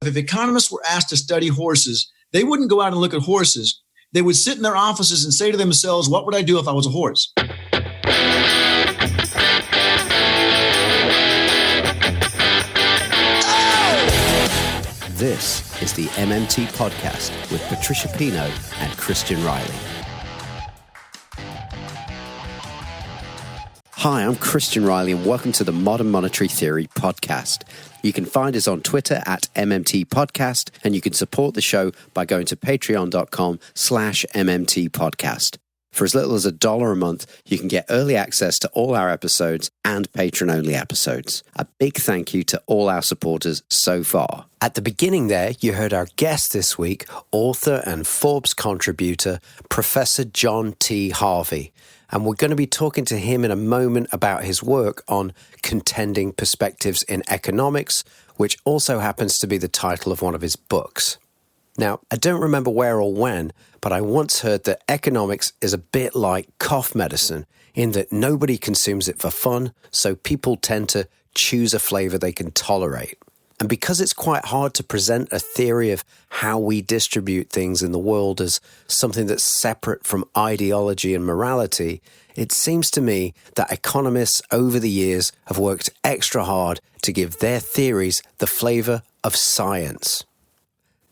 if economists were asked to study horses, they wouldn't go out and look at horses. They would sit in their offices and say to themselves, what would I do if I was a horse? This is the MMT Podcast with Patricia and Christian Riley. Hi, I'm Christian Riley and welcome to the Modern Monetary Theory Podcast. You can find us on Twitter at MMT Podcast and you can support the show by going to patreon.com/MMT Podcast. For as little as $1 a month, you can get early access to all our episodes and patron-only episodes. A big thank you to all our supporters so far. At the beginning there, you heard our guest this week, author and Forbes contributor, Professor John T. Harvey. And we're going to be talking to him in a moment about his work on Contending Perspectives in Economics, which also happens to be the title of one of his books. Now, I don't remember where or when, but I once heard that economics is a bit like cough medicine in that nobody consumes it for fun, so people tend to choose a flavor they can tolerate. And because it's quite hard to present a theory of how we distribute things in the world as something that's separate from ideology and morality, it seems to me that economists over the years have worked extra hard to give their theories the flavor of science.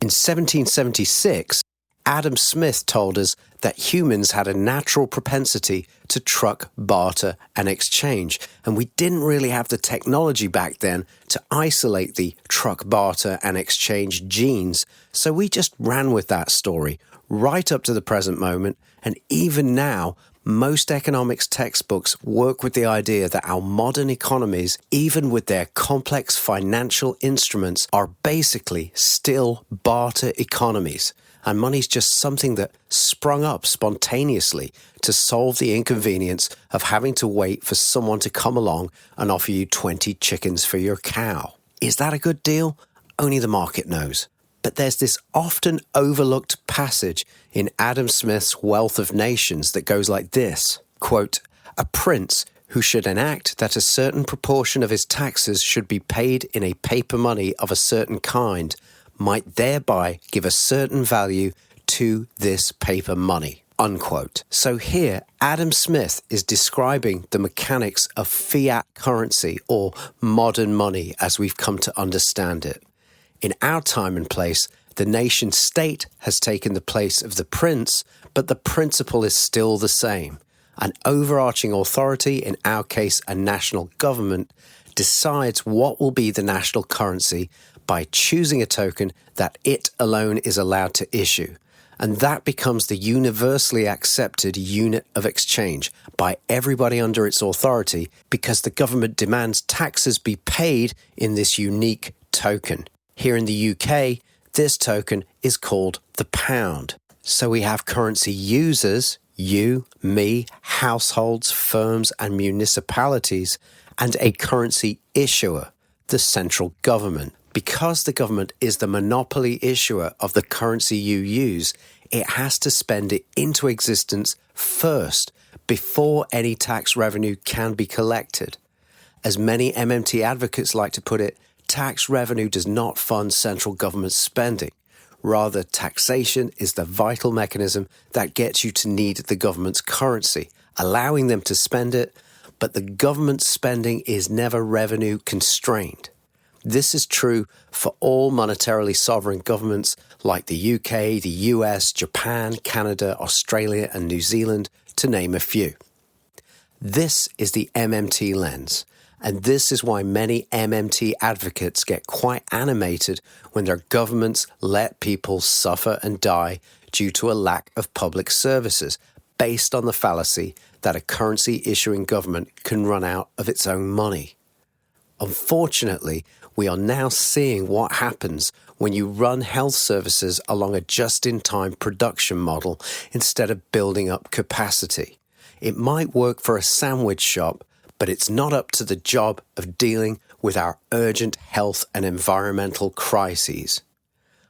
In 1776, Adam Smith told us that humans had a natural propensity to truck, barter, and exchange, and we didn't really have the technology back then to isolate the truck, barter, and exchange genes, so we just ran with that story right up to the present moment, and even now, most economics textbooks work with the idea that our modern economies, even with their complex financial instruments, are basically still barter economies. And money's just something that sprung up spontaneously to solve the inconvenience of having to wait for someone to come along and offer you 20 chickens for your cow. Is that a good deal? Only the market knows. But there's this often overlooked passage in Adam Smith's Wealth of Nations that goes like this, quote, "A prince who should enact that a certain proportion of his taxes should be paid in a paper money of a certain kind might thereby give a certain value to this paper money," unquote. So here, Adam Smith is describing the mechanics of fiat currency or modern money as we've come to understand it. In our time and place, the nation state has taken the place of the prince, but the principle is still the same. An overarching authority, in our case a national government, decides what will be the national currency by choosing a token that it alone is allowed to issue. And that becomes the universally accepted unit of exchange by everybody under its authority because the government demands taxes be paid in this unique token. Here in the UK, this token is called the pound. So we have currency users, you, me, households, firms, and municipalities, and a currency issuer, the central government. Because the government is the monopoly issuer of the currency you use, it has to spend it into existence first before any tax revenue can be collected. As many MMT advocates like to put it, tax revenue does not fund central government spending. Rather, taxation is the vital mechanism that gets you to need the government's currency, allowing them to spend it, but the government's spending is never revenue constrained. This is true for all monetarily sovereign governments like the UK, the US, Japan, Canada, Australia, and New Zealand, to name a few. This is the MMT lens. And this is why many MMT advocates get quite animated when their governments let people suffer and die due to a lack of public services, based on the fallacy that a currency issuing government can run out of its own money. Unfortunately, we are now seeing what happens when you run health services along a just-in-time production model instead of building up capacity. It might work for a sandwich shop, but it's not up to the job of dealing with our urgent health and environmental crises.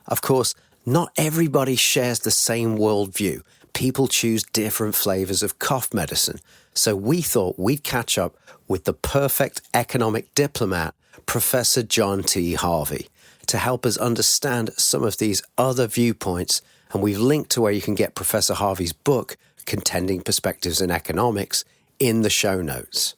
Of course, not everybody shares the same worldview. People choose different flavors of cough medicine, so we thought we'd catch up with the perfect economic diplomat, Professor John T. Harvey, to help us understand some of these other viewpoints, and we've linked to where you can get Professor Harvey's book, Contending Perspectives in Economics, in the show notes.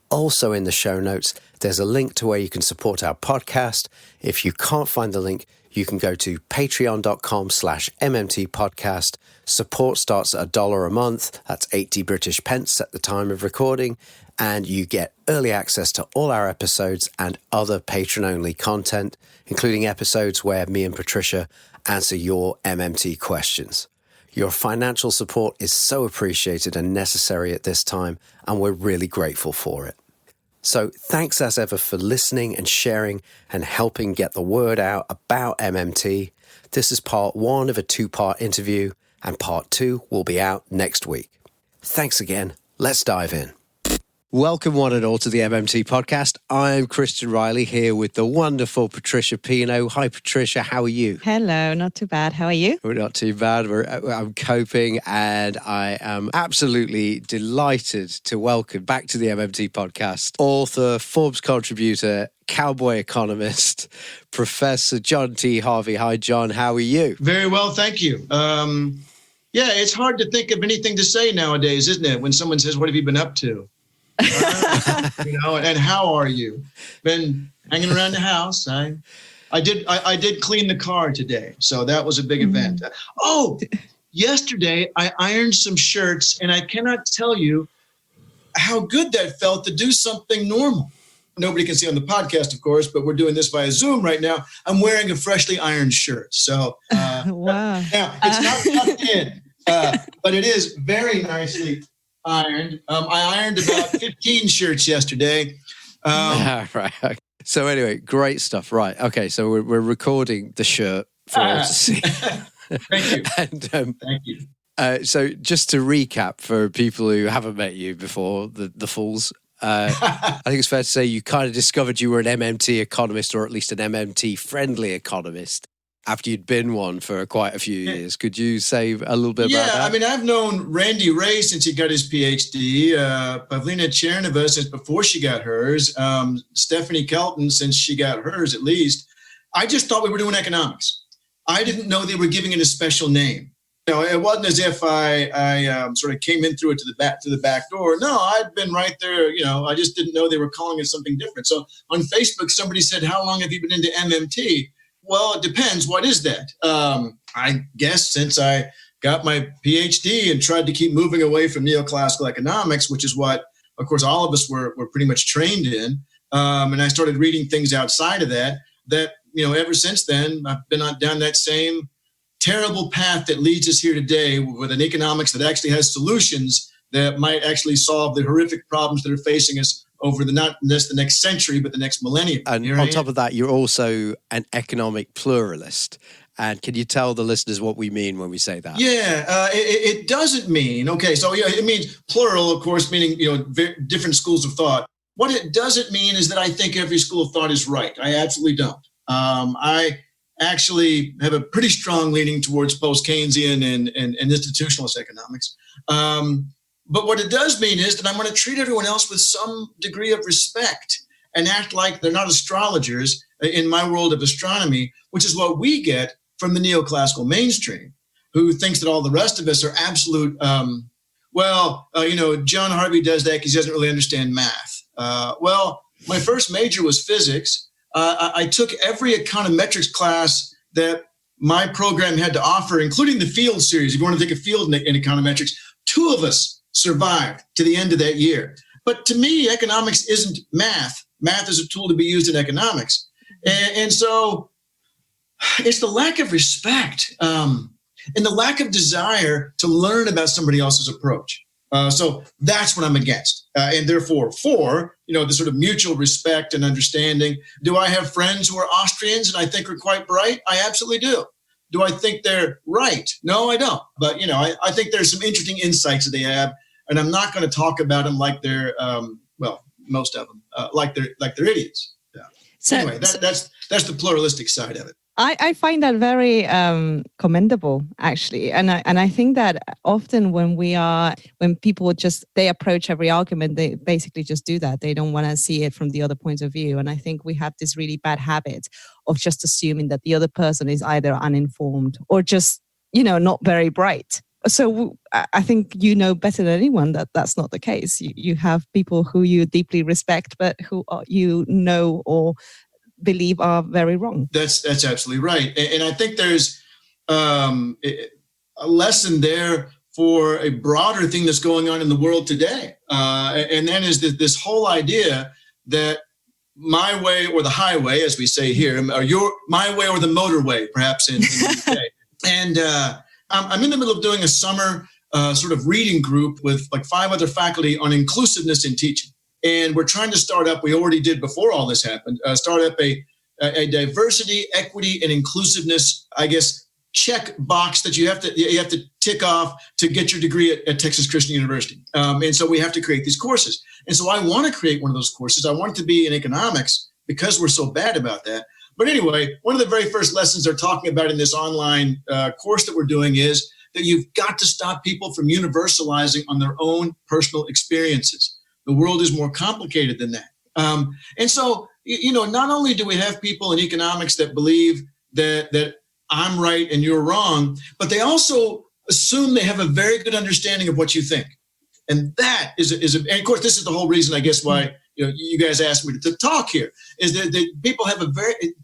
Also in the show notes, there's a link to where you can support our podcast. If you can't find the link, you can go to patreon.com/MMT podcast. Support starts at $1 a month. That's 80 British pence at the time of recording. And you get early access to all our episodes and other patron-only content, including episodes where me and Patricia answer your MMT questions. Your financial support is so appreciated and necessary at this time, and we're really grateful for it. So thanks as ever for listening and sharing and helping get the word out about MMT. This is part 1 of a 2-part interview, and part 2 will be out next week. Thanks again. Let's dive in. Welcome one and all to the MMT podcast. I'm Christian Riley here with the wonderful Patricia Pino. Hi, Patricia. How are you? Hello. Not too bad. How are you? We're not too bad. I'm coping, and I am absolutely delighted to welcome back to the MMT podcast author, Forbes contributor, Cowboy economist, Professor John T. Harvey. Hi, John. How are you? Very well, thank you. Yeah, it's hard to think of anything to say nowadays, isn't it? When someone says, "What have you been up to?" And how are you? Been hanging around the house. I did clean the car today, so that was a big event. Yesterday I ironed some shirts, and I cannot tell you how good that felt to do something normal. Nobody can see on the podcast, of course, but we're doing this via Zoom right now. I'm wearing a freshly ironed shirt, so wow. Now it's not tucked in, but it is very nicely ironed. I ironed about 15 shirts yesterday. Right. So anyway, great stuff. Right. Okay. So we're recording the shirt for all to see. Thank you. And, thank you. So just to recap for people who haven't met you before, the fools, I think it's fair to say you kind of discovered you were an MMT economist, or at least an MMT-friendly economist, after you'd been one for quite a few years. Could you say a little bit about that? Yeah, I mean, I've known Randy Ray since he got his PhD, Pavlina Chernova since before she got hers, Stephanie Kelton since she got hers at least. I just thought we were doing economics. I didn't know they were giving it a special name. You know, it wasn't as if I sort of came in through it to the back door. No, I'd been right there. You know, I just didn't know they were calling it something different. So on Facebook, somebody said, "How long have you been into MMT?" Well, it depends. What is that? I guess since I got my PhD and tried to keep moving away from neoclassical economics, which is what, of course, all of us were pretty much trained in. And I started reading things outside of that, you know, ever since then, I've been down that same terrible path that leads us here today with an economics that actually has solutions that might actually solve the horrific problems that are facing us over not just the next century, but the next millennium. And on top of that, you're also an economic pluralist. And can you tell the listeners what we mean when we say that? Yeah, it doesn't mean, okay, so yeah, it means plural, of course, meaning, you know, different schools of thought. What it doesn't mean is that I think every school of thought is right. I absolutely don't. I actually have a pretty strong leaning towards post-Keynesian and institutionalist economics. But what it does mean is that I'm going to treat everyone else with some degree of respect and act like they're not astrologers in my world of astronomy, which is what we get from the neoclassical mainstream, who thinks that all the rest of us are absolute, you know, John Harvey does that because he doesn't really understand math. Well, my first major was physics. I took every econometrics class that my program had to offer, including the field series. If you want to take a field in econometrics, 2 of us survived to the end of that year. But to me, economics isn't math. Math is a tool to be used in economics. And so it's the lack of respect and the lack of desire to learn about somebody else's approach. So that's what I'm against. And therefore, for, you know, the sort of mutual respect and understanding. Do I have friends who are Austrians and I think are quite bright? I absolutely do. Do I think they're right? No, I don't. But, you know, I think there's some interesting insights that they have, and I'm not going to talk about them like they're, most of them, like they're idiots. Yeah. So anyway, that's the pluralistic side of it. I find that very commendable, actually, and I think that often when people they approach every argument, they basically just do that. They don't want to see it from the other point of view, and I think we have this really bad habit of just assuming that the other person is either uninformed or just not very bright. So I think better than anyone that that's not the case. You have people who you deeply respect, but who or believe are very wrong. That's absolutely right. And I think there's a lesson there for a broader thing that's going on in the world today. And that is this whole idea that my way or the highway, as we say here, or my way or the motorway, perhaps in the UK. And I'm in the middle of doing a summer sort of reading group with like 5 other faculty on inclusiveness in teaching. And we're trying to start up, we already did before all this happened, start up a diversity, equity, and inclusiveness, I guess, check box that you have to tick off to get your degree at Texas Christian University. And so we have to create these courses. And so I want to create one of those courses. I want it to be in economics because we're so bad about that. But anyway, one of the very first lessons they're talking about in this online course that we're doing is that you've got to stop people from universalizing on their own personal experiences. The world is more complicated than that. And so, not only do we have people in economics that believe that I'm right and you're wrong, but they also assume they have a very good understanding of what you think. And that is and of course, this is the whole reason, I guess, why you guys asked me to talk here, is that people have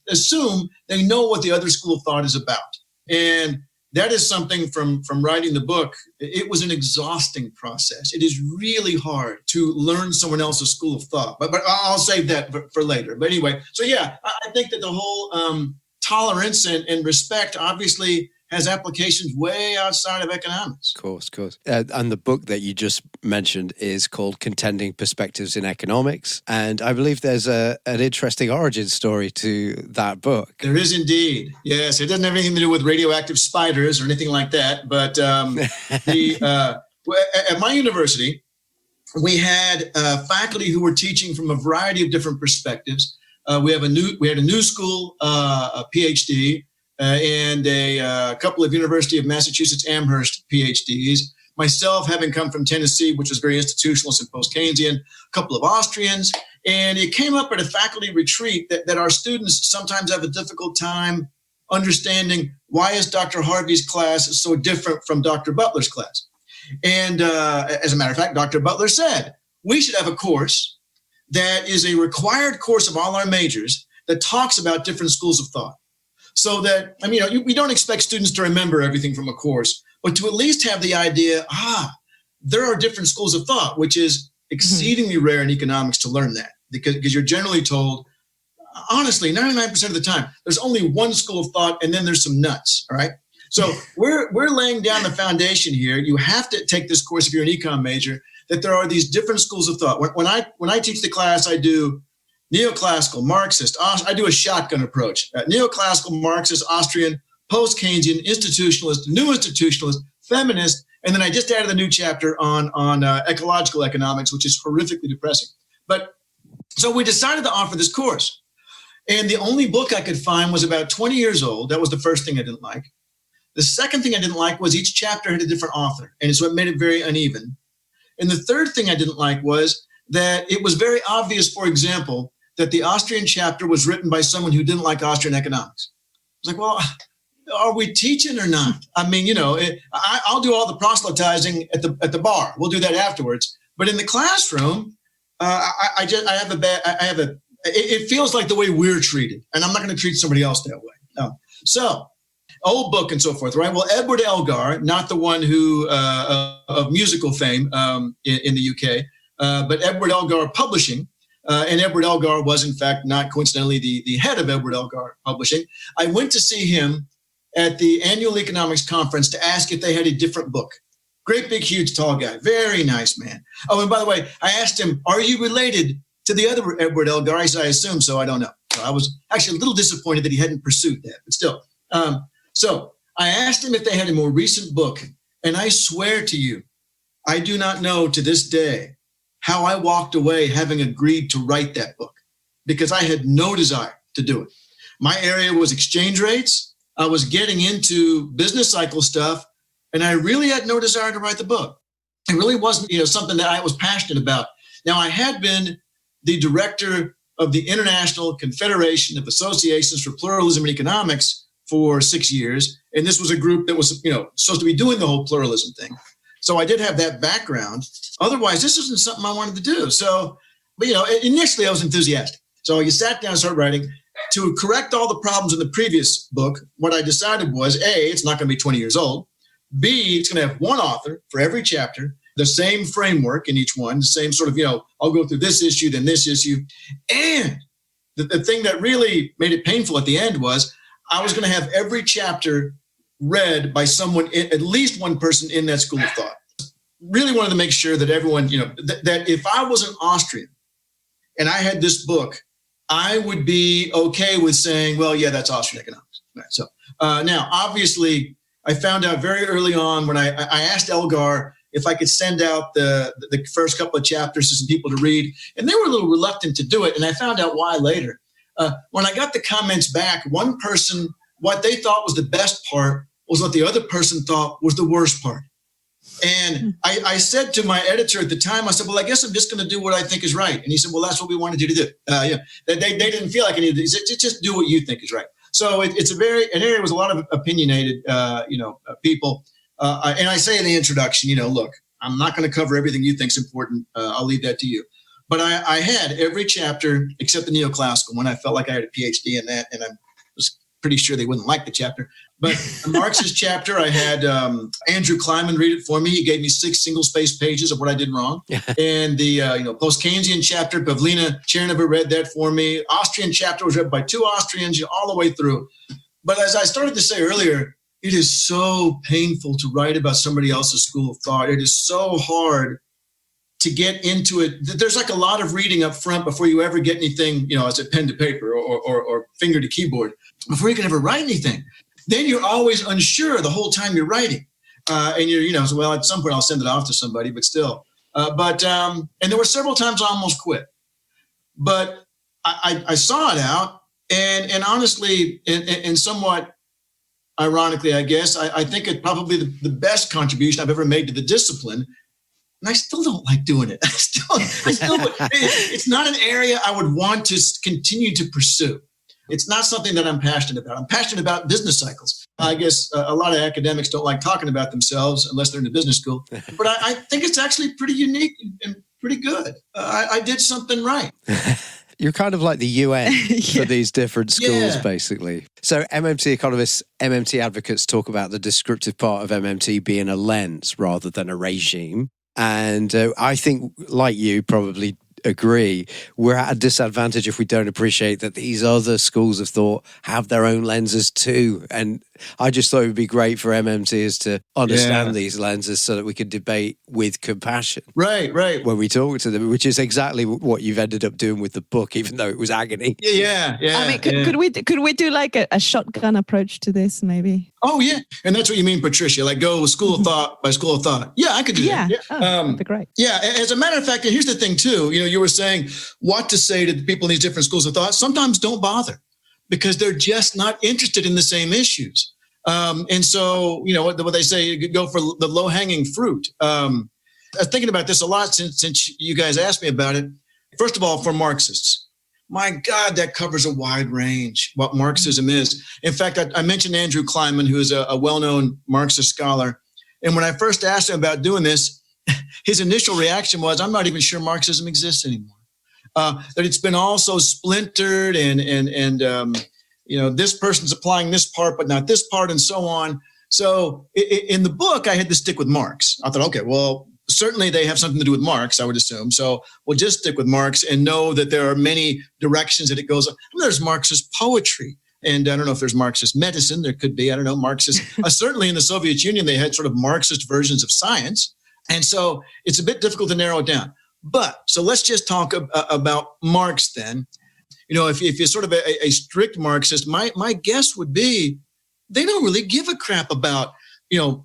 assume they know what the other school of thought is about. And that is something from writing the book. It was an exhausting process. It is really hard to learn someone else's school of thought, but I'll save that for later. But anyway, so yeah, I think that the whole tolerance and respect obviously has applications way outside of economics. Of course. And the book that you just mentioned is called Contending Perspectives in Economics. And I believe there's an interesting origin story to that book. There is indeed. Yes, it doesn't have anything to do with radioactive spiders or anything like that. But at my university, we had faculty who were teaching from a variety of different perspectives. We had a new school, a PhD, and a couple of University of Massachusetts Amherst PhDs. Myself, having come from Tennessee, which was very institutionalist and post-Keynesian, a couple of Austrians. And it came up at a faculty retreat that our students sometimes have a difficult time understanding why is Dr. Harvey's class so different from Dr. Butler's class. And as a matter of fact, Dr. Butler said, we should have a course that is a required course of all our majors that talks about different schools of thought. So that, we don't expect students to remember everything from a course, but to at least have the idea, there are different schools of thought, which is exceedingly rare in economics to learn that, because you're generally told, honestly, 99% of the time, there's only one school of thought and then there's some nuts, all right? So we're laying down the foundation here. You have to take this course if you're an econ major, that there are these different schools of thought. When I teach the class, I do Neoclassical, Marxist. I do a shotgun approach. Neoclassical, Marxist, Austrian, post-Keynesian, institutionalist, new institutionalist, feminist, and then I just added a new chapter on ecological economics, which is horrifically depressing. But so we decided to offer this course. And the only book I could find was about 20 years old. That was the first thing I didn't like. The second thing I didn't like was each chapter had a different author, and it's what made it very uneven. And the third thing I didn't like was that it was very obvious, for example, that the Austrian chapter was written by someone who didn't like Austrian economics. I was like, well, are we teaching or not? I'll do all the proselytizing at the bar. We'll do that afterwards. But in the classroom, it feels like the way we're treated, and I'm not going to treat somebody else that way. No. So, old book and so forth, right? Well, Edward Elgar, not the one who of musical fame in the UK, but Edward Elgar Publishing. And Edward Elgar was, in fact, not coincidentally, the head of Edward Elgar Publishing. I went to see him at the annual economics conference to ask if they had a different book. Great, big, huge, tall guy. Very nice man. Oh, and by the way, I asked him, are you related to the other Edward Elgar? He said, I assume so. I don't know. So I was actually a little disappointed that he hadn't pursued that, but still. So I asked him if they had a more recent book, and I swear to you, I do not know to this day how I walked away having agreed to write that book, because I had no desire to do it. My area was exchange rates. I was getting into business cycle stuff, and I really had no desire to write the book. It really wasn't, something that I was passionate about. Now, I had been the director of the International Confederation of Associations for Pluralism in Economics for 6 years, and this was a group that was, supposed to be doing the whole pluralism thing. So I did have that background. Otherwise, this isn't something I wanted to do. So, but initially I was enthusiastic. So you sat down and started writing. To correct all the problems in the previous book, what I decided was, A, it's not going to be 20 years old. B, it's going to have one author for every chapter, the same framework in each one, the same sort of, I'll go through this issue, then this issue. And the thing that really made it painful at the end was I was going to have every chapter read by someone, at least one person in that school of thought. Really wanted to make sure that everyone, that if I was an Austrian and I had this book, I would be okay with saying, well, yeah, that's Austrian economics. Right. So now, obviously, I found out very early on when I asked Elgar if I could send out the first couple of chapters to some people to read, and they were a little reluctant to do it, and I found out why later. When I got the comments back, one person, what they thought was the best part was what the other person thought was the worst part. And I said to my editor at the time, I said, well, I guess I'm just going to do what I think is right. And he said, well, that's what we wanted you to do. They didn't feel like I needed to. He said, just do what you think is right. So it's an area with a lot of opinionated, people. And I say in the introduction, look, I'm not going to cover everything you think is important. I'll leave that to you. But I had every chapter except the neoclassical one. I felt like I had a PhD in that, and I was pretty sure they wouldn't like the chapter. But the Marxist chapter, I had Andrew Kleinman read it for me. He gave me 6 single-space pages of what I did wrong. And the post-Keynesian chapter, Pavlina Chernova read that for me. Austrian chapter was read by 2 Austrians, all the way through. But as I started to say earlier, it is so painful to write about somebody else's school of thought. It is so hard to get into it. There's like a lot of reading up front before you ever get anything, as a pen to paper or finger to keyboard, before you can ever write anything. Then you're always unsure the whole time you're writing. And you're, so, well, at some point I'll send it off to somebody, but still. And there were several times I almost quit. But I saw it out. And honestly, and somewhat ironically, I guess, I think it's probably the best contribution I've ever made to the discipline. And I still don't like doing it. It's not an area I would want to continue to pursue. It's not something that I'm passionate about. I'm passionate about business cycles. I guess a lot of academics don't like talking about themselves unless they're in a business school. But I think it's actually pretty unique and pretty good. I did something right. You're kind of like the UN for these different schools, basically. So MMT economists, MMT advocates talk about the descriptive part of MMT being a lens rather than a regime. And I think, like you, probably agree, we're at a disadvantage if we don't appreciate that these other schools of thought have their own lenses too. And I just thought it would be great for MMTers to understand these lenses so that we could debate with compassion. Right. When we talk to them, which is exactly what you've ended up doing with the book, even though it was agony. Yeah. I mean, could we do like a shotgun approach to this, maybe? Oh, yeah. And that's what you mean, Patricia, like go school of thought by school of thought. Yeah, I could do that. Yeah. That'd be great. Yeah. As a matter of fact, here's the thing too, you were saying what to say to the people in these different schools of thought. Sometimes don't bother because they're just not interested in the same issues. And so, what they say, you go for the low hanging fruit. I was thinking about this a lot since you guys asked me about it. First of all, for Marxists, my God, that covers a wide range, what Marxism is. In fact, I mentioned Andrew Kleinman, who is a well-known Marxist scholar. And when I first asked him about doing this, his initial reaction was, I'm not even sure Marxism exists anymore. That it's been all so splintered and this person's applying this part, but not this part, and so on. So in the book, I had to stick with Marx. I thought, okay, well, certainly they have something to do with Marx, I would assume. So we'll just stick with Marx and know that there are many directions that it goes. There's Marxist poetry. And I don't know if there's Marxist medicine. There could be, I don't know, Marxist. Certainly in the Soviet Union, they had sort of Marxist versions of science. And so it's a bit difficult to narrow it down. But so let's just talk about Marx then. If you're sort of a strict Marxist, my guess would be they don't really give a crap about,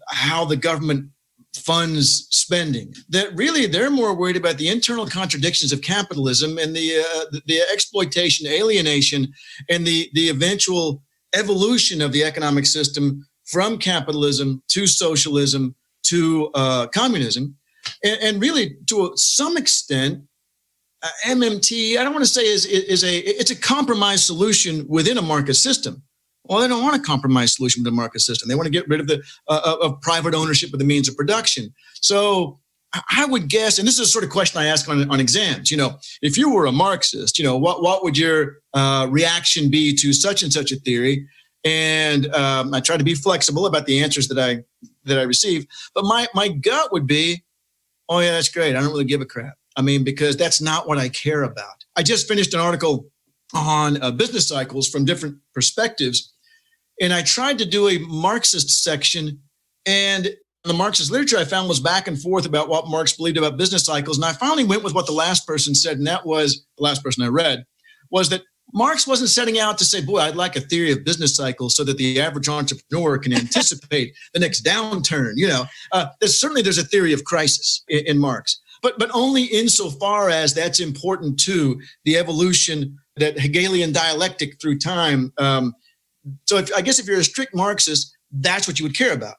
how the government funds spending, that really they're more worried about the internal contradictions of capitalism and the exploitation, alienation, and the eventual evolution of the economic system from capitalism to socialism to communism. And really, to some extent, MMT, I don't want to say it's a compromise solution within a market system. Well, they don't want a compromise solution with the market system. They want to get rid of the of private ownership of the means of production. So I would guess, and this is a sort of question I ask on exams, if you were a Marxist, what would your reaction be to such and such a theory? And I try to be flexible about the answers that I receive. But my gut would be, oh, yeah, that's great. I don't really give a crap. I mean, because that's not what I care about. I just finished an article on business cycles from different perspectives. And I tried to do a Marxist section. And the Marxist literature I found was back and forth about what Marx believed about business cycles. And I finally went with what the last person said. And that was, the last person I read, was that Marx wasn't setting out to say, boy, I'd like a theory of business cycles so that the average entrepreneur can anticipate the next downturn. There's a theory of crisis in Marx. But only insofar as that's important to the evolution, that Hegelian dialectic through time. So if you're a strict Marxist, that's what you would care about.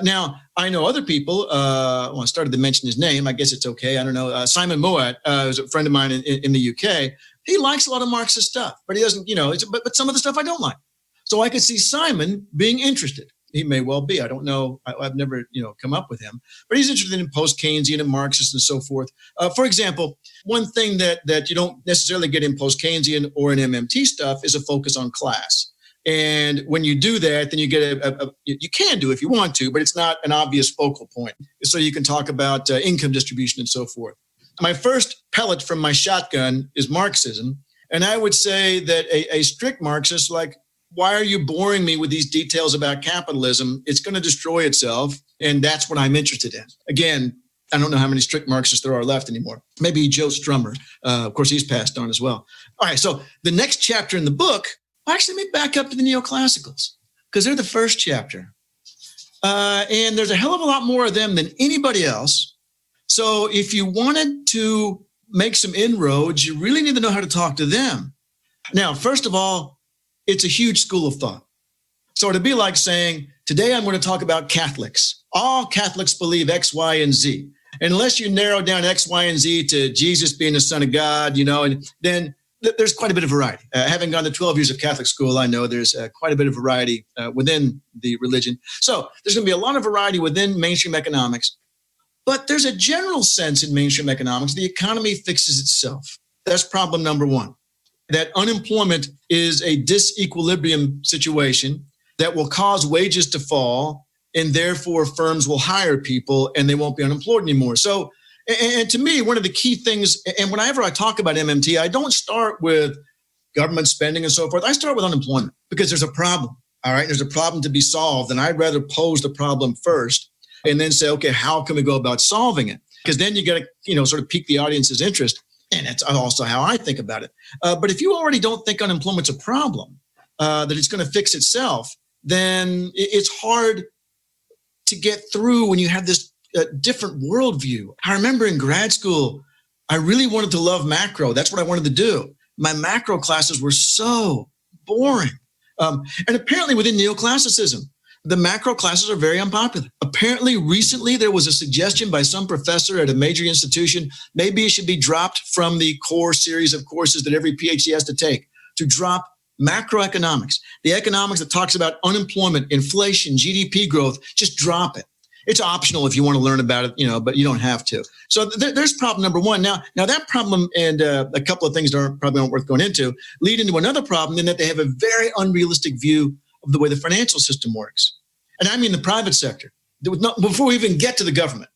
Now, I know other people, I started to mention his name. I guess it's okay. I don't know. Simon Moat is a friend of mine in the UK. He likes a lot of Marxist stuff, but he doesn't, but some of the stuff I don't like. So I could see Simon being interested. He may well be. I don't know. I've never, come up with him, but he's interested in post-Keynesian and Marxist and so forth. For example, one thing that you don't necessarily get in post-Keynesian or in MMT stuff is a focus on class. And when you do that, then you get you can do if you want to, but it's not an obvious focal point. So you can talk about income distribution and so forth. My first pellet from my shotgun is Marxism. And I would say that a strict Marxist, like, why are you boring me with these details about capitalism? It's going to destroy itself. And that's what I'm interested in. Again, I don't know how many strict Marxists there are left anymore. Maybe Joe Strummer. Of course, he's passed on as well. All right. So the next chapter in the book, actually, let me back up to the Neoclassicals, because they're the first chapter. And there's a hell of a lot more of them than anybody else. So if you wanted to make some inroads, you really need to know how to talk to them. Now, first of all, it's a huge school of thought. So it'd be like saying, today I'm going to talk about Catholics. All Catholics believe X, Y, and Z. And unless you narrow down X, Y, and Z to Jesus being the Son of God, and then there's quite a bit of variety. Having gone to 12 years of Catholic school, I know there's quite a bit of variety within the religion. So there's going to be a lot of variety within mainstream economics. But there's a general sense in mainstream economics, the economy fixes itself. That's problem number one. That unemployment is a disequilibrium situation that will cause wages to fall, and therefore firms will hire people and they won't be unemployed anymore. So, and to me, one of the key things, and whenever I talk about MMT, I don't start with government spending and so forth. I start with unemployment because there's a problem. All right. There's a problem to be solved. And I'd rather pose the problem first and then say, okay, how can we go about solving it? Because then you got to, sort of pique the audience's interest. And that's also how I think about it. But if you already don't think unemployment's a problem, that it's going to fix itself, then it's hard to get through when you have this different worldview. I remember in grad school, I really wanted to love macro. That's what I wanted to do. My macro classes were so boring. And apparently within neoclassicism, the macro classes are very unpopular. Apparently, recently, there was a suggestion by some professor at a major institution, maybe it should be dropped from the core series of courses that every PhD has to take, to drop macroeconomics, the economics that talks about unemployment, inflation, GDP growth. Just drop it. It's optional if you want to learn about it, but you don't have to. So there's problem number one. Now that problem and a couple of things that probably aren't worth going into lead into another problem in that they have a very unrealistic view of the way the financial system works. And I mean the private sector. Before we even get to the government,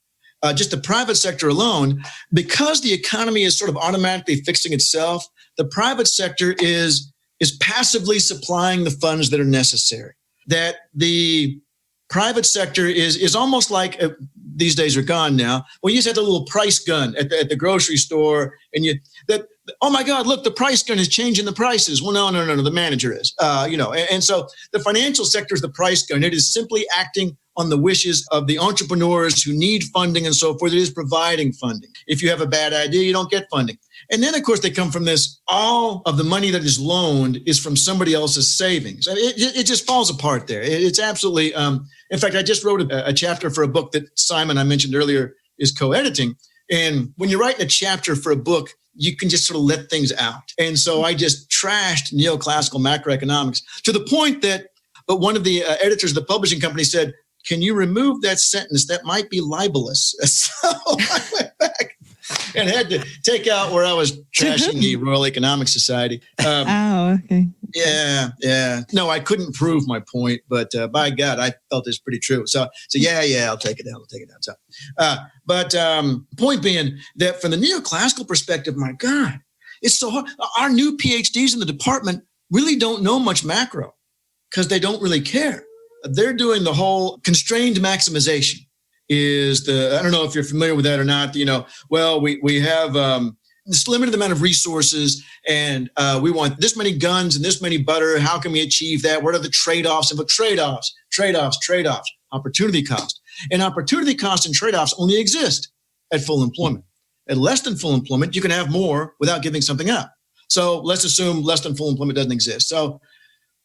just the private sector alone, because the economy is sort of automatically fixing itself, the private sector is passively supplying the funds that are necessary. That the private sector is almost like, these days are gone now, well, you just had the little price gun at the grocery store, and oh my God, look, the price gun is changing the prices. Well, no, the manager is, and so the financial sector is the price gun. It is simply acting on the wishes of the entrepreneurs who need funding and so forth. It is providing funding. If you have a bad idea, you don't get funding. And then, of course, they come from this, all of the money that is loaned is from somebody else's savings. It just falls apart there. It's absolutely, in fact, I just wrote a chapter for a book that Simon, I mentioned earlier, is co-editing. And when you're writing a chapter for a book, you can just sort of let things out. And so I just trashed neoclassical macroeconomics to the point that one of the editors of the publishing company said, "Can you remove that sentence? That might be libelous." So I went back and had to take out where I was trashing the Royal Economic Society. Okay. Yeah. No, I couldn't prove my point, but by God, I felt it's pretty true. So yeah, I'll take it down. So, but point being that from the neoclassical perspective, my God, it's so hard. Our new PhDs in the department really don't know much macro because they don't really care. They're doing the whole constrained maximization. I don't know if you're familiar with that or not, we have this limited amount of resources and we want this many guns and this many butter. How can we achieve that? What are the trade-offs? And trade-offs, opportunity cost. And opportunity cost and trade-offs only exist at full employment. At less than full employment, you can have more without giving something up. So let's assume less than full employment doesn't exist. So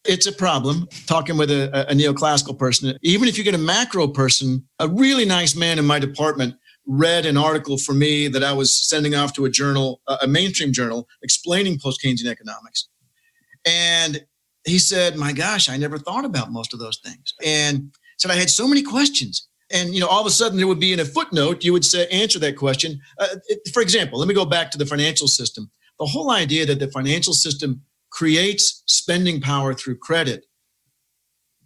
it's a problem talking with a neoclassical person. Even if you get a macro person, a really nice man in my department read an article for me that I was sending off to a journal, a mainstream journal, explaining post-Keynesian economics. And he said, "My gosh, I never thought about most of those things." And said, "I had so many questions." And, all of a sudden there would be in a footnote, you would say, answer that question. For example, let me go back to the financial system. The whole idea that the financial system creates spending power through credit.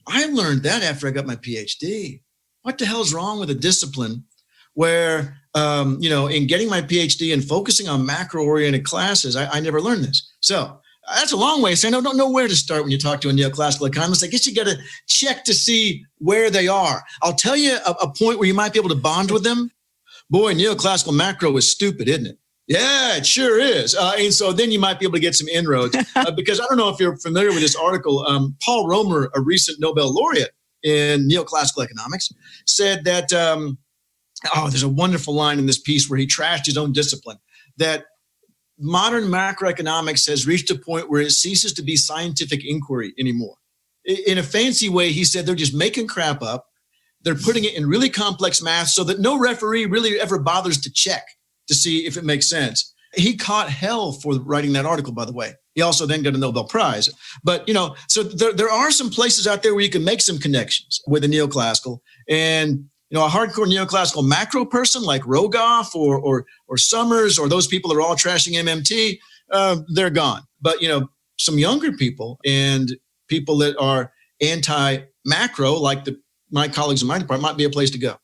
I learned that after I got my PhD. What the hell is wrong with a discipline where, in getting my PhD and focusing on macro-oriented classes, I never learned this. So that's a long way of saying I don't know where to start when you talk to a neoclassical economist. I guess you got to check to see where they are. I'll tell you a point where you might be able to bond with them. Boy, neoclassical macro is stupid, isn't it? Yeah, it sure is. And so then you might be able to get some inroads because I don't know if you're familiar with this article. Paul Romer, a recent Nobel laureate in neoclassical economics, said that, there's a wonderful line in this piece where he trashed his own discipline, that modern macroeconomics has reached a point where it ceases to be scientific inquiry anymore. In a fancy way, he said they're just making crap up. They're putting it in really complex math so that no referee really ever bothers to check to see if it makes sense. He caught hell for writing that article, by the way. He also then got a Nobel Prize. But, so there are some places out there where you can make some connections with the neoclassical. And, a hardcore neoclassical macro person like Rogoff or Summers or those people that are all trashing MMT, they're gone. But, some younger people and people that are anti-macro, like my colleagues in my department, might be a place to go.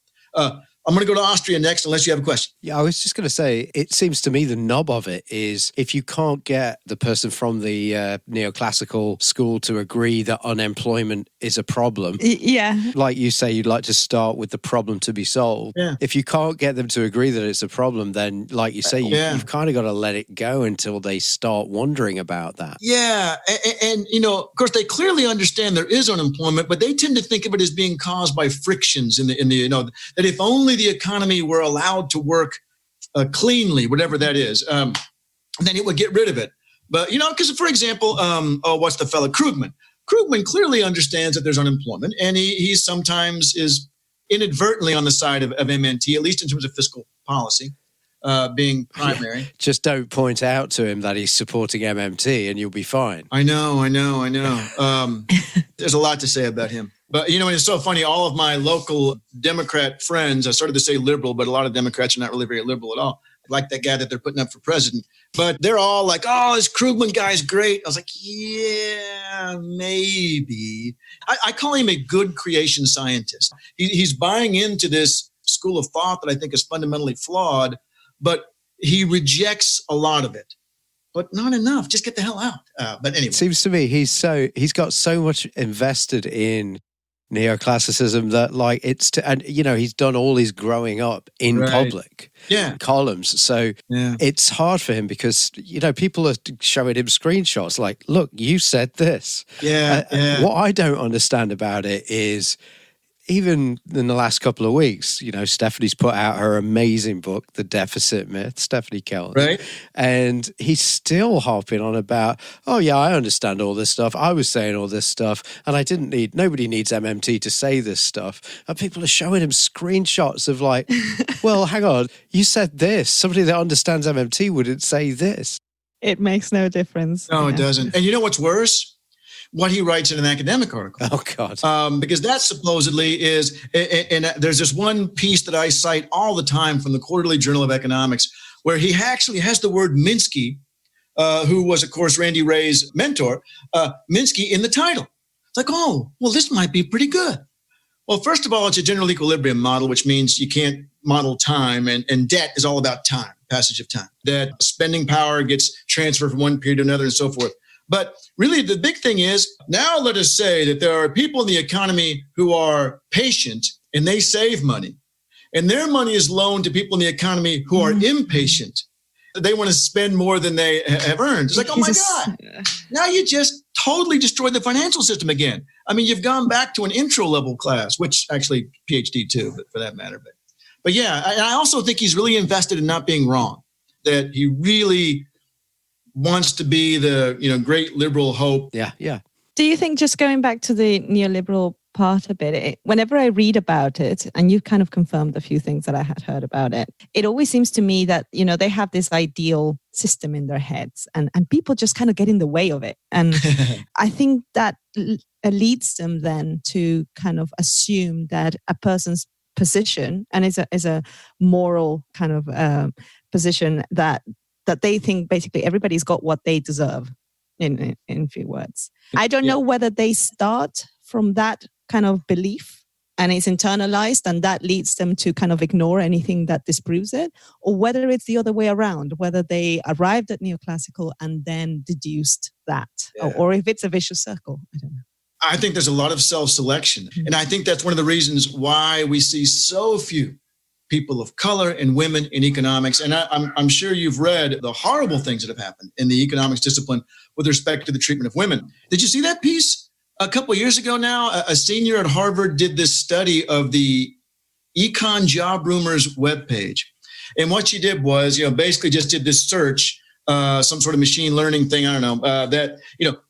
I'm going to go to Austria next, unless you have a question. Yeah, I was just going to say, it seems to me the nub of it is if you can't get the person from the neoclassical school to agree that unemployment is a problem. Yeah. Like you say, you'd like to start with the problem to be solved. Yeah. If you can't get them to agree that it's a problem, then like you say, you've kind of got to let it go until they start wondering about that. Yeah. And of course, they clearly understand there is unemployment, but they tend to think of it as being caused by frictions in the that if only the economy were allowed to work cleanly, whatever that is, then it would get rid of it. But, because, for example, what's the fellow Krugman? Krugman clearly understands that there's unemployment, and he sometimes is inadvertently on the side of MNT, at least in terms of fiscal policy being primary. Just don't point out to him that he's supporting MMT and you'll be fine. I know. There's a lot to say about him. But, it's so funny. All of my local Democrat friends, I started to say liberal, but a lot of Democrats are not really very liberal at all. Like that guy that they're putting up for president. But they're all like, "Oh, this Krugman guy's great." I was like, yeah, maybe. I call him a good creation scientist. He's buying into this school of thought that I think is fundamentally flawed, but he rejects a lot of it. But not enough. Just get the hell out. But anyway. It seems to me he's got so much invested in neoclassicism that he's done all his growing up in public columns. So it's hard for him because, people are showing him screenshots like, look, you said this. What I don't understand about it is even in the last couple of weeks, Stephanie's put out her amazing book, The Deficit Myth, Stephanie Kelton. Right. And he's still harping on about, oh yeah, I understand all this stuff. I was saying all this stuff and nobody needs MMT to say this stuff. And people are showing him screenshots of like, well, hang on, you said this. Somebody that understands MMT wouldn't say this. It makes no difference. No, it doesn't. And you know what's worse? What he writes in an academic article. Oh, God. Because that supposedly is, and there's this one piece that I cite all the time from the Quarterly Journal of Economics, where he actually has the word Minsky, who was, of course, Randy Wray's mentor, Minsky in the title. It's like, oh, well, this might be pretty good. Well, first of all, it's a general equilibrium model, which means you can't model time, and debt is all about time, passage of time. That spending power gets transferred from one period to another and so forth. But really, the big thing is, now let us say that there are people in the economy who are patient and they save money. And their money is loaned to people in the economy who are impatient. They want to spend more than they have earned. It's like, oh my God, now you just totally destroyed the financial system again. I mean, you've gone back to an intro level class, which actually PhD too, but for that matter. But yeah, I also think he's really invested in not being wrong, that he really wants to be the great liberal hope. Yeah. Do you think, just going back to the neoliberal part a bit, whenever I read about it, and you kind of confirmed a few things that I had heard about it, it always seems to me that, they have this ideal system in their heads and people just kind of get in the way of it. And I think that leads them then to kind of assume that a person's position, and is a moral kind of position, that they think basically everybody's got what they deserve, in few words. I don't know whether they start from that kind of belief and it's internalized and that leads them to kind of ignore anything that disproves it, or whether it's the other way around, whether they arrived at neoclassical and then deduced that, or if it's a vicious circle. I don't know. I think there's a lot of self-selection. And I think that's one of the reasons why we see so few people of color and women in economics. And I'm sure you've read the horrible things that have happened in the economics discipline with respect to the treatment of women. Did you see that piece? A couple of years ago now, a senior at Harvard did this study of the Econ Job Rumors webpage. And what she did was, basically just did this search, some sort of machine learning thing, I don't know,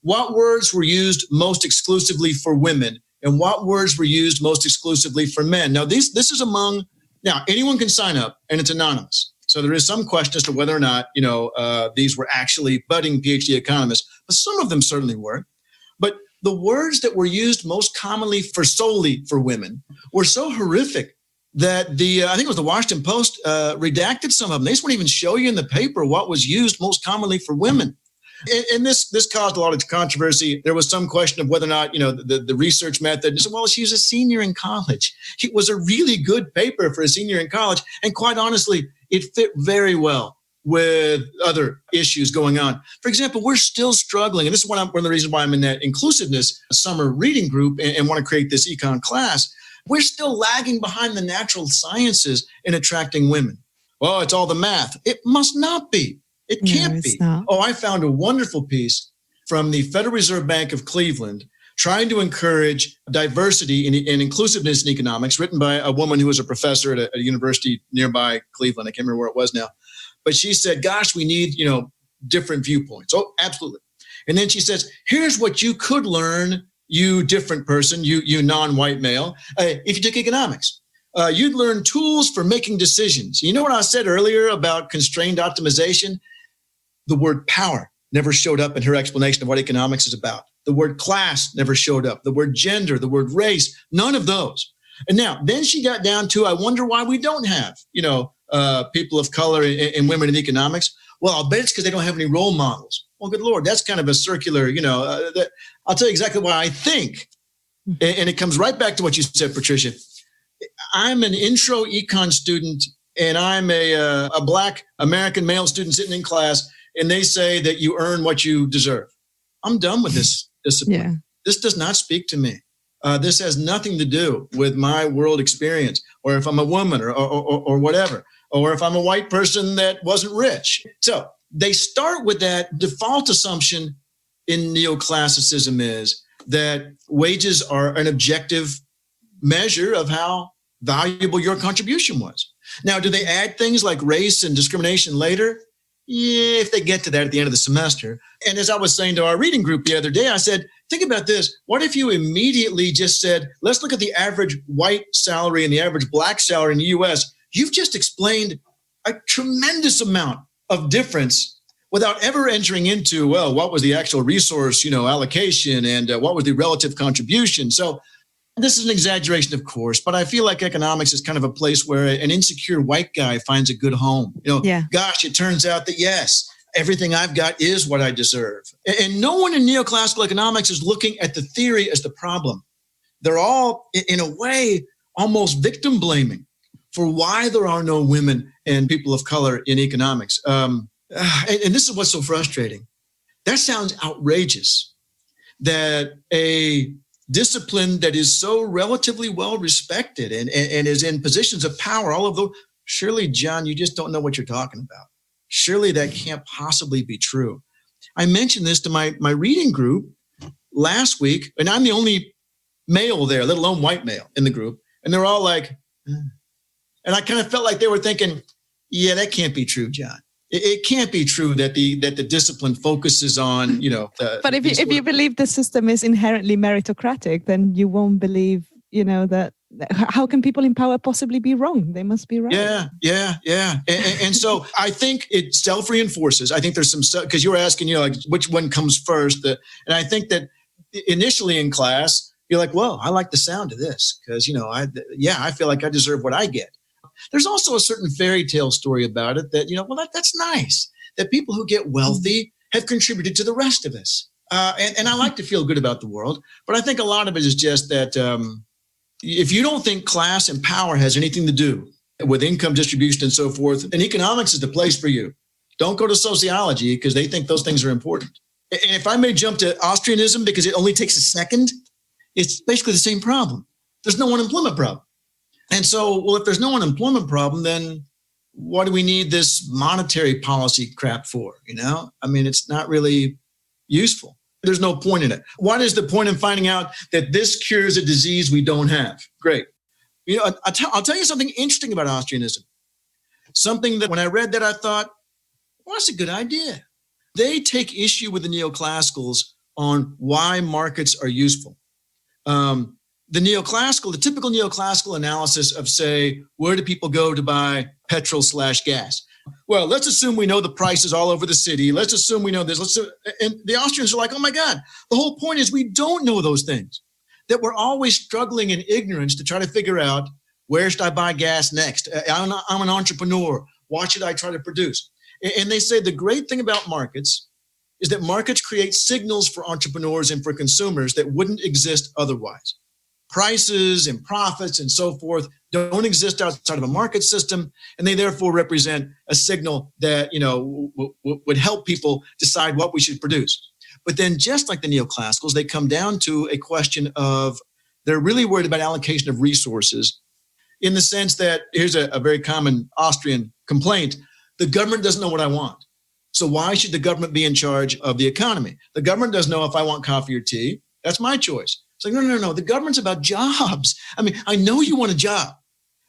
what words were used most exclusively for women and what words were used most exclusively for men. Now, this is among, now anyone can sign up and it's anonymous. So there is some question as to whether or not, these were actually budding PhD economists, but some of them certainly were. But the words that were used most commonly solely for women were so horrific that I think it was the Washington Post redacted some of them. They just wouldn't even show you in the paper what was used most commonly for women. And this caused a lot of controversy. There was some question of whether or not, the research method. So, well, she was a senior in college. It was a really good paper for a senior in college. And quite honestly, it fit very well with other issues going on. For example, we're still struggling. And this is one of the reasons why I'm in that inclusiveness summer reading group and want to create this econ class. We're still lagging behind the natural sciences in attracting women. Well, it's all the math. It must not be. It can't be. Not. Oh, I found a wonderful piece from the Federal Reserve Bank of Cleveland trying to encourage diversity and inclusiveness in economics, written by a woman who was a professor at a university nearby Cleveland. I can't remember where it was now. But she said, gosh, we need, different viewpoints. Oh, absolutely. And then she says, here's what you could learn, you different person, you non-white male, if you took economics. You'd learn tools for making decisions. You know what I said earlier about constrained optimization? The word power never showed up in her explanation of what economics is about. The word class never showed up. The word gender, the word race, none of those. And now, then she got down to, I wonder why we don't have, people of color and women in economics. Well, I'll bet it's because they don't have any role models. Well, good Lord, that's kind of a circular, I'll tell you exactly why I think. And it comes right back to what you said, Patricia. I'm an intro econ student and I'm a Black American male student sitting in class, and they say that you earn what you deserve. I'm done with this discipline. Yeah. This does not speak to me. This has nothing to do with my world experience, or if I'm a woman or whatever, or if I'm a white person that wasn't rich. So they start with that default assumption in neoclassicism is that wages are an objective measure of how valuable your contribution was. Now, do they add things like race and discrimination later? Yeah, if they get to that at the end of the semester. And as I was saying to our reading group the other day, I said, think about this. What if you immediately just said, let's look at the average white salary and the average black salary in the US? You've just explained a tremendous amount of difference without ever entering into, well, what was the actual resource, allocation and what was the relative contribution? So this is an exaggeration, of course, but I feel like economics is kind of a place where an insecure white guy finds a good home. Gosh, it turns out that, yes, everything I've got is what I deserve. And no one in neoclassical economics is looking at the theory as the problem. They're all, in a way, almost victim blaming for why there are no women and people of color in economics. And this is what's so frustrating. That sounds outrageous, that a discipline that is so relatively well respected and is in positions of power, all of those, surely, John, you just don't know what you're talking about. Surely that can't possibly be true. I mentioned this to my reading group last week, and I'm the only male there, let alone white male in the group. And they're all like, and I kind of felt like they were thinking, yeah, that can't be true, John. It can't be true that the discipline focuses on, But if you believe the system is inherently meritocratic, then you won't believe, that. How can people in power possibly be wrong? They must be right. Yeah. And so I think it self-reinforces. I think there's some, because you were asking, like which one comes first. And I think that initially in class, you're like, well, I like the sound of this because, I feel like I deserve what I get. There's also a certain fairy tale story about it that, that's nice, that people who get wealthy have contributed to the rest of us. And I like to feel good about the world. But I think a lot of it is just that if you don't think class and power has anything to do with income distribution and so forth, then economics is the place for you. Don't go to sociology because they think those things are important. And if I may jump to Austrianism because it only takes a second, it's basically the same problem. There's no unemployment problem. And so, well, if there's no unemployment problem, then what do we need this monetary policy crap for? It's not really useful. There's no point in it. What is the point in finding out that this cures a disease we don't have? Great. I'll tell you something interesting about Austrianism. Something that when I read that, I thought, well, that's a good idea. They take issue with the neoclassicals on why markets are useful. The typical neoclassical analysis of, say, where do people go to buy petrol/gas? Well, let's assume we know the prices all over the city. Let's assume we know this. And the Austrians are like, oh my God, the whole point is we don't know those things, that we're always struggling in ignorance to try to figure out where should I buy gas next? I'm an entrepreneur. What should I try to produce? And they say the great thing about markets is that markets create signals for entrepreneurs and for consumers that wouldn't exist otherwise. Prices and profits and so forth don't exist outside of a market system, and they therefore represent a signal that would help people decide what we should produce. But then, just like the neoclassicals, they come down to a question of they're really worried about allocation of resources, in the sense that here's a very common Austrian complaint: the government doesn't know what I want, so why should the government be in charge of the economy? The government doesn't know if I want coffee or tea. That's my choice. It's like, no. The government's about jobs. I know you want a job,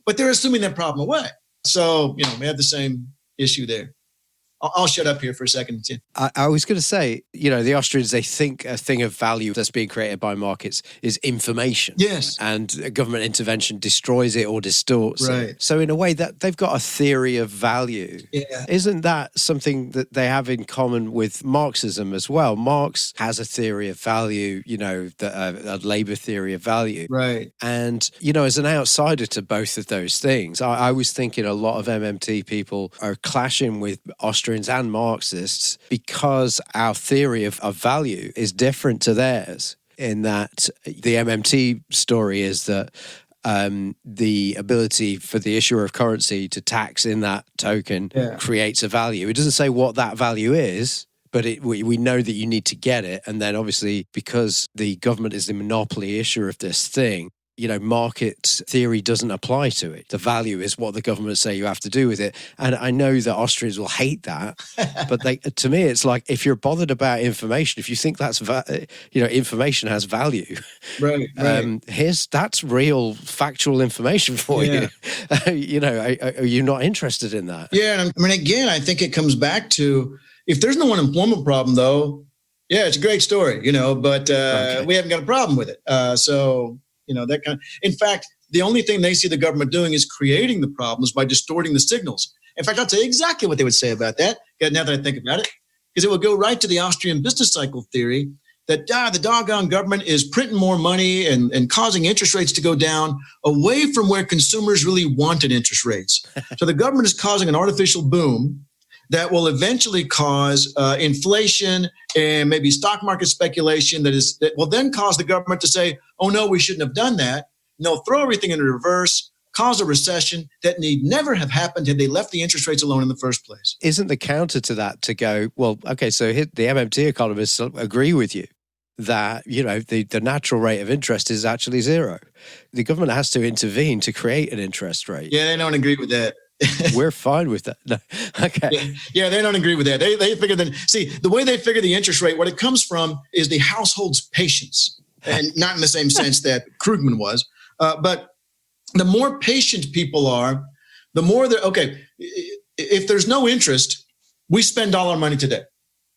but they're assuming that problem away. So, we have the same issue there. I'll shut up here for a second. I was going to say, the Austrians, they think a thing of value that's being created by markets is information. Yes. And government intervention destroys it or distorts right. it. So in a way that they've got a theory of value. Yeah. Isn't that something that they have in common with Marxism as well? Marx has a theory of value, a labor theory of value. Right. And, as an outsider to both of those things, I was thinking a lot of MMT people are clashing with Austrian and Marxists because our theory of value is different to theirs, in that the MMT story is that the ability for the issuer of currency to tax in that token creates a value. It doesn't say what that value is, but we know that you need to get it. And then obviously, because the government is the monopoly issuer of this thing, market theory doesn't apply to it. The value is what the government say you have to do with it. And I know that Austrians will hate that, but to me, it's like, if you're bothered about information, if you think that's, information has value, right. That's real factual information for you. Are you not interested in that? Yeah. And I mean, again, I think it comes back to, if there's no unemployment problem though, yeah, it's a great story, but we haven't got a problem with it. In fact, the only thing they see the government doing is creating the problems by distorting the signals. In fact, I'll tell you exactly what they would say about that, now that I think about it, because it would go right to the Austrian business cycle theory that the doggone government is printing more money and causing interest rates to go down away from where consumers really wanted interest rates. So the government is causing an artificial boom that will eventually cause inflation and maybe stock market speculation that will then cause the government to say, oh, no, we shouldn't have done that. No, throw everything into reverse, cause a recession that need never have happened had they left the interest rates alone in the first place. Isn't the counter to that to go, well, okay, so the MMT economists agree with you that, the natural rate of interest is actually zero. The government has to intervene to create an interest rate. Yeah, they don't agree with that. We're fine with that. No. Okay. Yeah, they don't agree with that. They figure that, the way they figure the interest rate, what it comes from is the household's patience, and not in the same sense that Krugman was. But the more patient people are, the more they're, if there's no interest, we spend all our money today.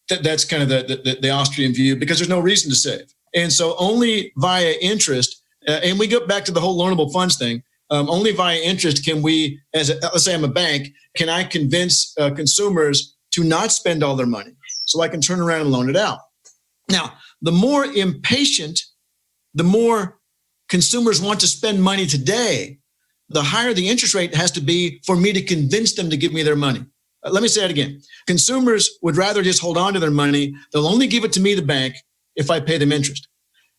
That's kind of the Austrian view, because there's no reason to save. And so only via interest, and we go back to the whole loanable funds thing, only via interest can we, let's say I'm a bank, can I convince consumers to not spend all their money so I can turn around and loan it out. Now, the more impatient, the more consumers want to spend money today, the higher the interest rate has to be for me to convince them to give me their money. Let me say that again. Consumers would rather just hold on to their money. They'll only give it to me, the bank, if I pay them interest.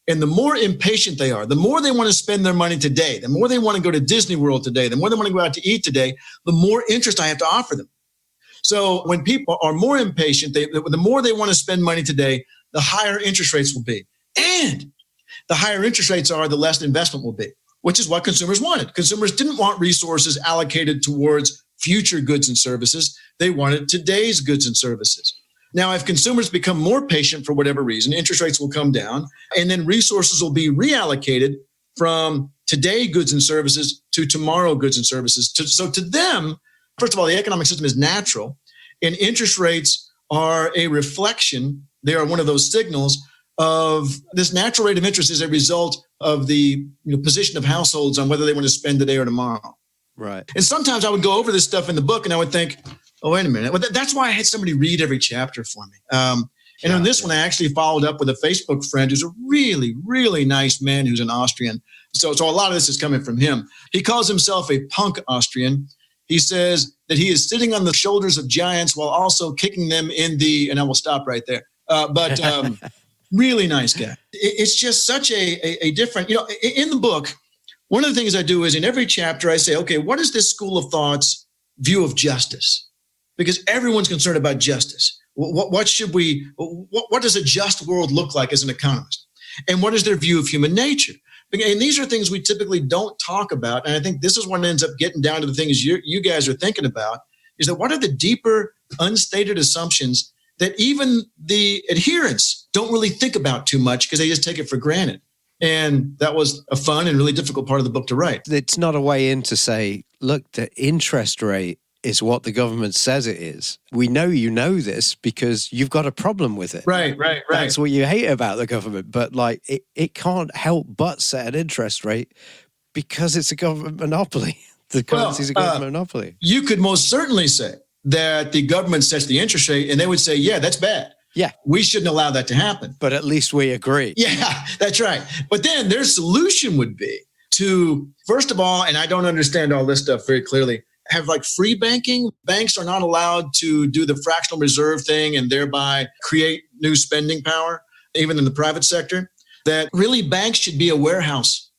And the more impatient they are, the more they want to spend their money today, the more they want to go to Disney World today, the more they want to go out to eat today, the more interest I have to offer them. So when people are more impatient, the more they want to spend money today, the higher interest rates will be. And the higher interest rates are, the less investment will be, which is what consumers wanted. Consumers didn't want resources allocated towards future goods and services. They wanted today's goods and services. Now, if consumers become more patient for whatever reason, interest rates will come down, and then resources will be reallocated from today goods and services to tomorrow goods and services. So to them, first of all, the economic system is natural, and interest rates are a reflection. They are one of those signals of this natural rate of interest is a result of the position of households on whether they want to spend today or tomorrow. Right. And sometimes I would go over this stuff in the book and I would think, oh, wait a minute. Well, that's why I had somebody read every chapter for me. And on this one, I actually followed up with a Facebook friend who's a really, really nice man who's an Austrian. So a lot of this is coming from him. He calls himself a punk Austrian. He says that he is sitting on the shoulders of giants while also kicking them in the, and I will stop right there. But really nice guy. It's just such a different, in the book, one of the things I do is in every chapter, I say, okay, what is this school of thought's view of justice? Because everyone's concerned about justice. What does a just world look like as an economist? And what is their view of human nature? And these are things we typically don't talk about. And I think this is what ends up getting down to the things you guys are thinking about, is that what are the deeper unstated assumptions that even the adherents don't really think about too much because they just take it for granted. And that was a fun and really difficult part of the book to write. It's not a way in to say, look, the interest rate is what the government says it is. We know you know this because you've got a problem with it. Right. That's what you hate about the government. But it can't help but set an interest rate because it's a government monopoly. The currency is a government monopoly. You could most certainly say that the government sets the interest rate and they would say, yeah, that's bad. Yeah. We shouldn't allow that to happen. But at least we agree. Yeah, that's right. But then their solution would be to, first of all, and I don't understand all this stuff very clearly, have like free banking. Banks are not allowed to do the fractional reserve thing and thereby create new spending power, even in the private sector. That really banks should be a warehouse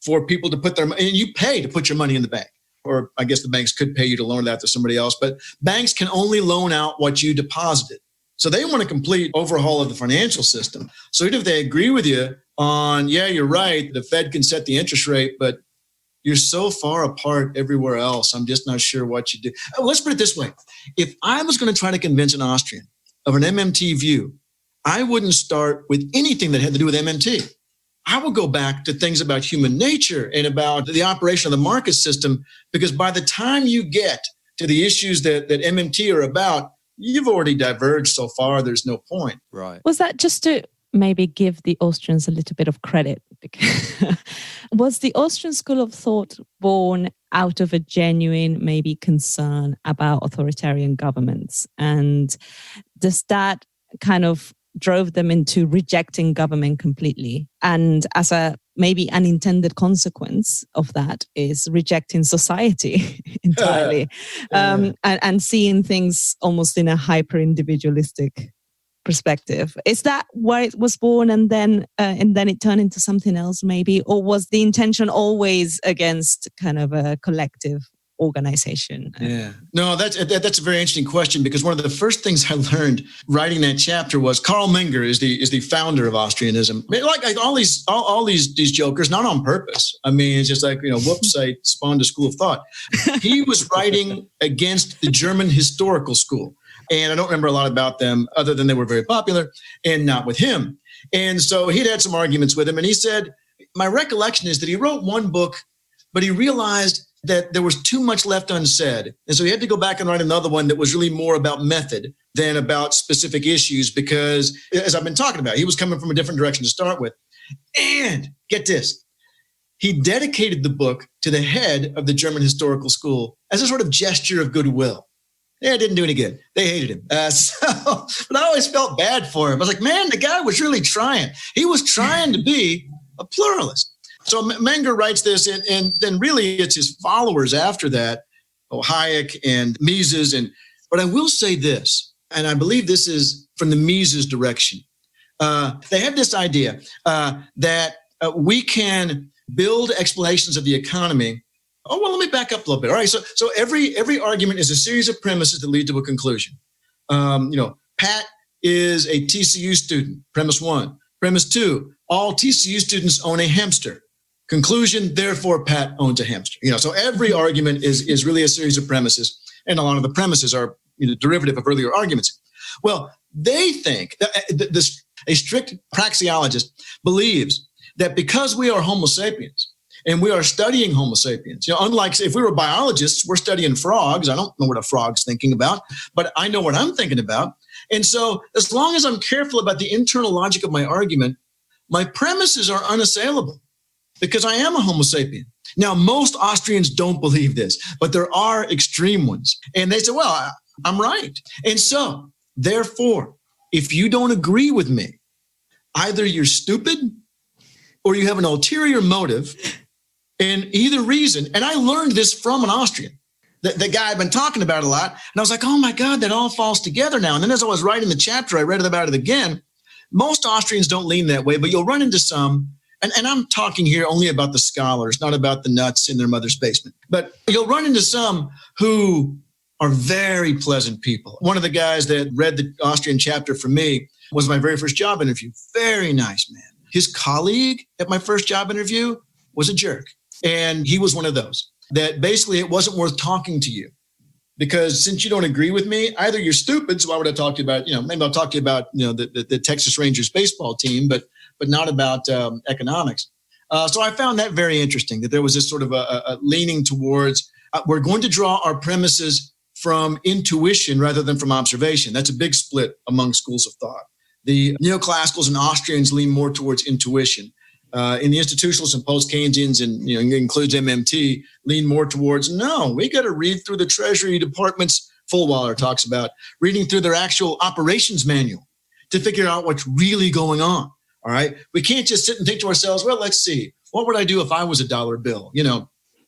for people to put their money, and you pay to put your money in the bank. Or I guess the banks could pay you to loan it out to somebody else, but banks can only loan out what you deposited. So they want a complete overhaul of the financial system. So even if they agree with you on, yeah, you're right, the Fed can set the interest rate, but you're so far apart everywhere else. I'm just not sure what you do. Let's put it this way. If I was going to try to convince an Austrian of an MMT view, I wouldn't start with anything that had to do with MMT. I would go back to things about human nature and about the operation of the market system, because by the time you get to the issues that MMT are about, you've already diverged so far, there's no point. Right. Was that just to maybe give the Austrians a little bit of credit? Was the Austrian school of thought born out of a genuine maybe concern about authoritarian governments? And does that kind of drove them into rejecting government completely? And as a maybe unintended consequence of that is rejecting society entirely, and seeing things almost in a hyper-individualistic perspective. Is that where it was born, and then it turned into something else maybe? Or was the intention always against kind of a collective organization? Yeah. No, that's a very interesting question, because one of the first things I learned writing that chapter was Karl Menger is the founder of Austrianism. I mean, like all these jokers, not on purpose. I mean, it's just like, whoops, I spawned a school of thought. He was writing against the German historical school. And I don't remember a lot about them other than they were very popular, and not with him. And so he'd had some arguments with him. And he said, my recollection is that he wrote one book, but he realized that there was too much left unsaid. And so he had to go back and write another one that was really more about method than about specific issues, because as I've been talking about, he was coming from a different direction to start with. And get this, he dedicated the book to the head of the German historical school as a sort of gesture of goodwill. Yeah, it didn't do any good. They hated him. But I always felt bad for him. I was like, man, the guy was really trying. He was trying to be a pluralist. So Menger writes this, and then really it's his followers after that, Hayek and Mises. But I will say this, and I believe this is from the Mises direction. They have this idea that we can build explanations of the economy. Oh, well, let me back up a little bit. All right, so every argument is a series of premises that lead to a conclusion. Pat is a TCU student, premise one. Premise two, all TCU students own a hamster. Conclusion, therefore, Pat owns a hamster. So every argument is really a series of premises, and a lot of the premises are derivative of earlier arguments. Well, they think that a strict praxeologist believes that because we are Homo sapiens, and we are studying Homo sapiens. Unlike if we were biologists, we're studying frogs. I don't know what a frog's thinking about, but I know what I'm thinking about. And so as long as I'm careful about the internal logic of my argument, my premises are unassailable because I am a Homo sapien. Now, most Austrians don't believe this, but there are extreme ones. And they say, well, I'm right. And so, therefore, if you don't agree with me, either you're stupid or you have an ulterior motive. And either reason, and I learned this from an Austrian, the guy I've been talking about a lot. And I was like, oh my God, that all falls together now. And then as I was writing the chapter, I read about it again. Most Austrians don't lean that way, but you'll run into some, and I'm talking here only about the scholars, not about the nuts in their mother's basement. But you'll run into some who are very pleasant people. One of the guys that read the Austrian chapter for me was my very first job interview. Very nice man. His colleague at my first job interview was a jerk. And he was one of those that basically it wasn't worth talking to you, because since you don't agree with me, either you're stupid. So why would I talk to you about, maybe I'll talk to you about, the Texas Rangers baseball team, but not about economics. So I found that very interesting, that there was this sort of a leaning towards, we're going to draw our premises from intuition rather than from observation. That's a big split among schools of thought. The Neoclassicals and Austrians lean more towards intuition. In the institutionalists and post-Keynesians, and includes MMT, lean more towards, no, we got to read through the Treasury Department's, Fulwiler talks about, reading through their actual operations manual to figure out what's really going on, all right? We can't just sit and think to ourselves, well, let's see, what would I do if I was a dollar bill?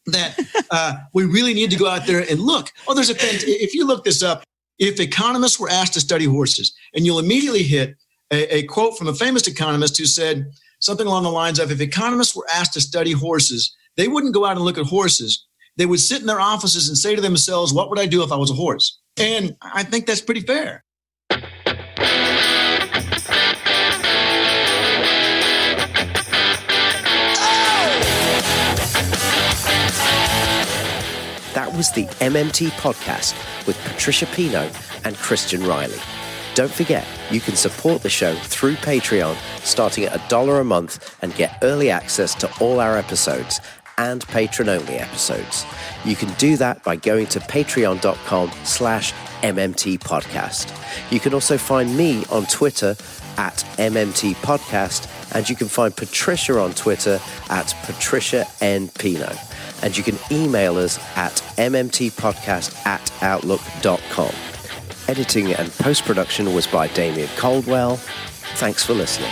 That we really need to go out there and look. Oh, if you look this up, if economists were asked to study horses, and you'll immediately hit a quote from a famous economist who said, something along the lines of, if economists were asked to study horses, they wouldn't go out and look at horses. They would sit in their offices and say to themselves, what would I do if I was a horse? And I think that's pretty fair. was the MMT Podcast with Patricia Pino and Christian Riley. Don't forget, you can support the show through Patreon starting at $1 a month and get early access to all our episodes and patron-only episodes. You can do that by going to patreon.com/MMT Podcast. You can also find me on Twitter at MMT Podcast, and you can find Patricia on Twitter at Patricia N. Pino. And you can email us at mmtpodcast@outlook.com. Editing and post-production was by Damien Caldwell. Thanks for listening.